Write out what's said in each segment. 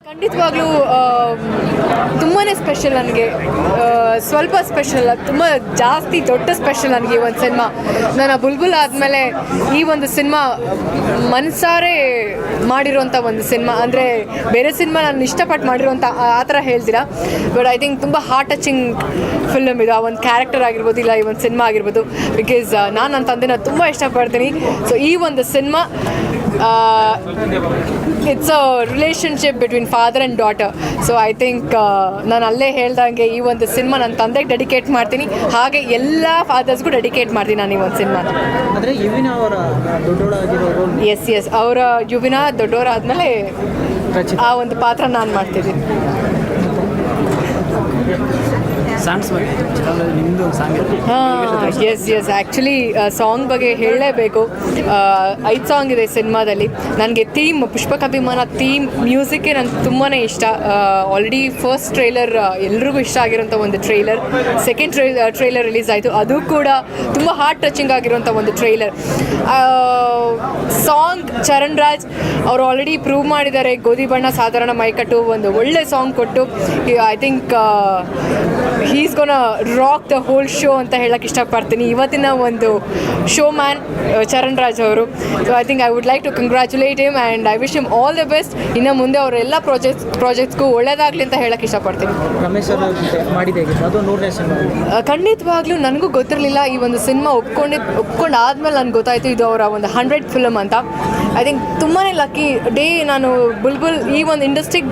ಖಂಡಿತವಾಗ್ಲೂ ತುಂಬಾ ಸ್ಪೆಷಲ್ ನನಗೆ. ಸ್ವಲ್ಪ ಸ್ಪೆಷಲ್, ತುಂಬ ಜಾಸ್ತಿ ದೊಡ್ಡ ಸ್ಪೆಷಲ್ ನನಗೆ ಈ ಒಂದು ಸಿನಿಮಾ. ನಾನು ಬುಲ್ಬುಲ್ ಆದಮೇಲೆ ಈ ಒಂದು ಸಿನಿಮಾ ಮನಸಾರೆ ಮಾಡಿರೋಂಥ ಒಂದು ಸಿನಿಮಾ. ಅಂದರೆ ಬೇರೆ ಸಿನಿಮಾ ನಾನು ಇಷ್ಟಪಟ್ಟು ಮಾಡಿರೋಂಥ ಆ ಥರ ಹೇಳ್ತೀರಾ, ಬಟ್ ಐ ಥಿಂಕ್ ತುಂಬ ಹಾರ್ಟ್ ಟಚಿಂಗ್ ಫಿಲ್ಮ್ ಇದು. ಆ ಒಂದು ಕ್ಯಾರೆಕ್ಟರ್ ಆಗಿರ್ಬೋದು, ಇಲ್ಲ ಈ ಒಂದು ಸಿನಿಮಾ ಆಗಿರ್ಬೋದು. ಬಿಕಾಸ್ ನಾನು ನನ್ನ ತಂದೆನ ತುಂಬ ಇಷ್ಟಪಡ್ತೀನಿ. ಸೊ ಈ ಒಂದು cinema it's a relationship between father and daughter. So I think ನಾನು ಅಲ್ಲೇ ಹೇಳ್ದಂಗೆ ಈ ಒಂದು ಸಿನಿಮಾ ನನ್ನ ತಂದೆಗೆ ಡೆಡಿಕೇಟ್ ಮಾಡ್ತೀನಿ, ಹಾಗೆ ಎಲ್ಲ ಫಾದರ್ಸ್ಗೂ ಡೆಡಿಕೇಟ್ ಮಾಡ್ತೀನಿ ನಾನು ಈ ಒಂದು ಸಿನಿಮಾನ. ಎಸ್ ಅವರ ಯುವಿನ ದೊಡ್ಡವರಾದ್ಮೇಲೆ ಆ ಒಂದು ಪಾತ್ರ ನಾನು ಮಾಡ್ತಿದ್ದೀನಿ. ಎಸ್ ಆ್ಯಕ್ಚುಲಿ ಸಾಂಗ್ ಬಗ್ಗೆ ಹೇಳಲೇಬೇಕು. 5 ಸಾಂಗ್ ಇದೆ ಸಿನಿಮಾದಲ್ಲಿ. ನನಗೆ ಥೀಮ್ ಪುಷ್ಪಕಾಭಿಮಾನ ಥೀಮ್ ಮ್ಯೂಸಿಕ್ಗೆ ನನಗೆ ತುಂಬಾ ಇಷ್ಟ. ಆಲ್ರೆಡಿ ಫಸ್ಟ್ ಟ್ರೈಲರ್ ಎಲ್ರಿಗೂ ಇಷ್ಟ ಆಗಿರೋಂಥ ಒಂದು ಟ್ರೈಲರ್. ಸೆಕೆಂಡ್ ಟ್ರೈಲರ್ ರಿಲೀಸ್ ಆಯಿತು, ಅದು ಕೂಡ ತುಂಬ ಹಾರ್ಟ್ ಟಚಿಂಗ್ ಆಗಿರೋಂಥ ಒಂದು ಟ್ರೈಲರ್. ಸಾಂಗ್ ಚರಣ್ ರಾಜ್ ಅವರು ಆಲ್ರೆಡಿ ಪ್ರೂವ್ ಮಾಡಿದ್ದಾರೆ. ಗೋಧಿ ಬಣ್ಣ ಸಾಧಾರಣ ಮೈಕಟ್ಟು ಒಂದು ಒಳ್ಳೆ ಸಾಂಗ್ ಕೊಟ್ಟು I think is ಗೋನ rock the whole show ಅಂತ ಹೇಳಕ್ಕೆ ಇಷ್ಟಪಡ್ತೀನಿ. ಇವತ್ತಿನ ಒಂದು ಶೋ ಮ್ಯಾನ್ ಚರಣ್ ರಾಜ್ ಅವರು. So I think I would like to congratulate him and I wish him all the best. ಇನ್ನು ಮುಂದೆ ಅವರೆಲ್ಲ ಪ್ರಾಜೆಕ್ಟ್ಸ್ಗೂ ಒಳ್ಳೆಯದಾಗಲಿ ಅಂತ ಹೇಳಕ್ಕೆ ಇಷ್ಟಪಡ್ತೀನಿ. ಖಂಡಿತವಾಗ್ಲೂ ನನಗೂ ಗೊತ್ತಿರಲಿಲ್ಲ. ಈ ಒಂದು ಸಿನಿಮಾ ಒಪ್ಕೊಂಡಾದ್ಮೇಲೆ ನನಗೆ ಗೊತ್ತಾಯಿತು ಇದು ಅವರ ಒಂದು 100th ಫಿಲಮ್ ಅಂತ. ಐ ಥಿಂಕ್ ತುಂಬಾ ಲಕ್ಕಿ ಡೇ. ನಾನು ಬುಲ್ಬುಲ್ ಈ ಒಂದು ಇಂಡಸ್ಟ್ರಿಗೆ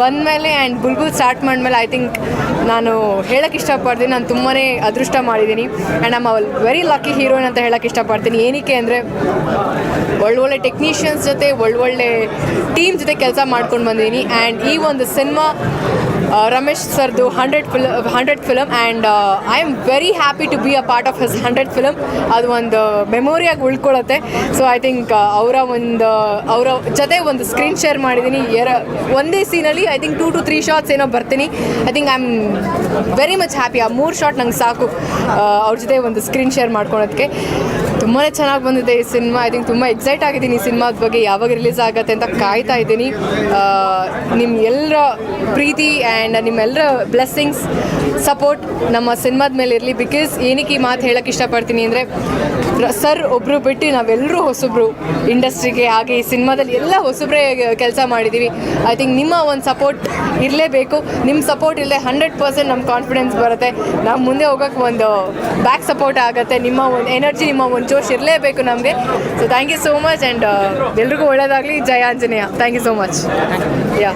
ಬಂದಮೇಲೆ ಆ್ಯಂಡ್ ಬುಲ್ಬುಲ್ ಸ್ಟಾರ್ಟ್ ಮಾಡಿದ್ಮೇಲೆ ಐ ಥಿಂಕ್ ನಾನು ಹೇಳೋಕ್ಕೆ ಇಷ್ಟಪಡ್ತೀನಿ, ನಾನು ತುಂಬಾ ಅದೃಷ್ಟ ಮಾಡಿದ್ದೀನಿ. And I'm very lucky heroine ಅಂತ ಹೇಳೋಕ್ಕೆ ಇಷ್ಟಪಡ್ತೀನಿ. ಏನಕ್ಕೆ ಅಂದರೆ ಒಳ್ಳೊಳ್ಳೆ ಟೆಕ್ನಿಷಿಯನ್ಸ್ ಜೊತೆ ಒಳ್ಳೊಳ್ಳೆ ಟೀಮ್ ಜೊತೆ ಕೆಲಸ ಮಾಡ್ಕೊಂಡು ಬಂದಿದ್ದೀನಿ. ಆ್ಯಂಡ್ ಈ ಒಂದು ಸಿನಿಮಾ ರಮೇಶ್ ಸರ್ದು 100th film and I am very happy to be a part of his 100th film. ಅದು ಒಂದು ಮೆಮೊರಿಯಾಗಿ ಉಳ್ಕೊಳ್ಳುತ್ತೆ. ಸೊ ಐ ಥಿಂಕ್ ಅವರ ಜೊತೆ ಒಂದು ಸ್ಕ್ರೀನ್ ಶೇರ್ ಮಾಡಿದ್ದೀನಿ. ಒಂದೇ ಸೀನಲ್ಲಿ ಐ ಥಿಂಕ್ 2 to 3 ಶಾರ್ಟ್ಸ್ ಏನೋ ಬರ್ತೀನಿ. I think I am very much happy. ಆ 3 ಶಾರ್ಟ್ ನಂಗೆ ಸಾಕು ಅವ್ರ ಜೊತೆ ಒಂದು ಸ್ಕ್ರೀನ್ ಶೇರ್ ಮಾಡ್ಕೊಳೋದಕ್ಕೆ. ತುಂಬಾ ಚೆನ್ನಾಗಿ ಬಂದಿದೆ ಈ ಸಿನಿಮಾ. ಐ ಥಿಂಕ್ ತುಂಬ ಎಕ್ಸೈಟ್ ಆಗಿದ್ದೀನಿ ಈ ಸಿನಿಮಾದ ಬಗ್ಗೆ, ಯಾವಾಗ ರಿಲೀಸ್ ಆಗುತ್ತೆ ಅಂತ ಕಾಯ್ತಾ ಇದ್ದೀನಿ. ನಿಮ್ಮ ಎಲ್ಲರ ಪ್ರೀತಿ ಆ್ಯಂಡ್ ನಿಮ್ಮೆಲ್ಲರ ಬ್ಲೆಸ್ಸಿಂಗ್ಸ್ ಸಪೋರ್ಟ್ ನಮ್ಮ ಸಿನಿಮಾದ ಮೇಲೆ ಇರಲಿ. ಬಿಕಾಸ್ ಏನಕ್ಕೆ ಈ ಮಾತು ಹೇಳೋಕ್ಕೆ ಇಷ್ಟಪಡ್ತೀನಿ ಅಂದರೆ ಸರ್ ಒಬ್ಬರು ಬಿಟ್ಟು ನಾವೆಲ್ಲರೂ ಹೊಸಬ್ರು ಇಂಡಸ್ಟ್ರಿಗೆ, ಹಾಗೆ ಈ ಸಿನಿಮಾದಲ್ಲಿ ಎಲ್ಲ ಹೊಸಬ್ರೇ ಕೆಲಸ ಮಾಡಿದ್ದೀವಿ. ಐ ಥಿಂಕ್ ನಿಮ್ಮ ಒಂದು ಸಪೋರ್ಟ್ ಇರಲೇಬೇಕು. ನಿಮ್ಮ ಸಪೋರ್ಟ್ ಇಲ್ಲದೆ 100% ನಮ್ಮ ಕಾನ್ಫಿಡೆನ್ಸ್ ಬರುತ್ತೆ. ನಾವು ಮುಂದೆ ಹೋಗೋಕ್ಕೆ ಒಂದು ಬ್ಯಾಕ್ ಸಪೋರ್ಟ್ ಆಗುತ್ತೆ. ನಿಮ್ಮ ಒಂದು ಎನರ್ಜಿ, ನಿಮ್ಮ ಒಂದು ಜೋಶ್ ಇರಲೇಬೇಕು ನಮಗೆ. So thank you so much and ಎಲ್ರಿಗೂ ಒಳ್ಳೆಯದಾಗಲಿ. ಜಯ Anjaneya. Thank you so much. Yeah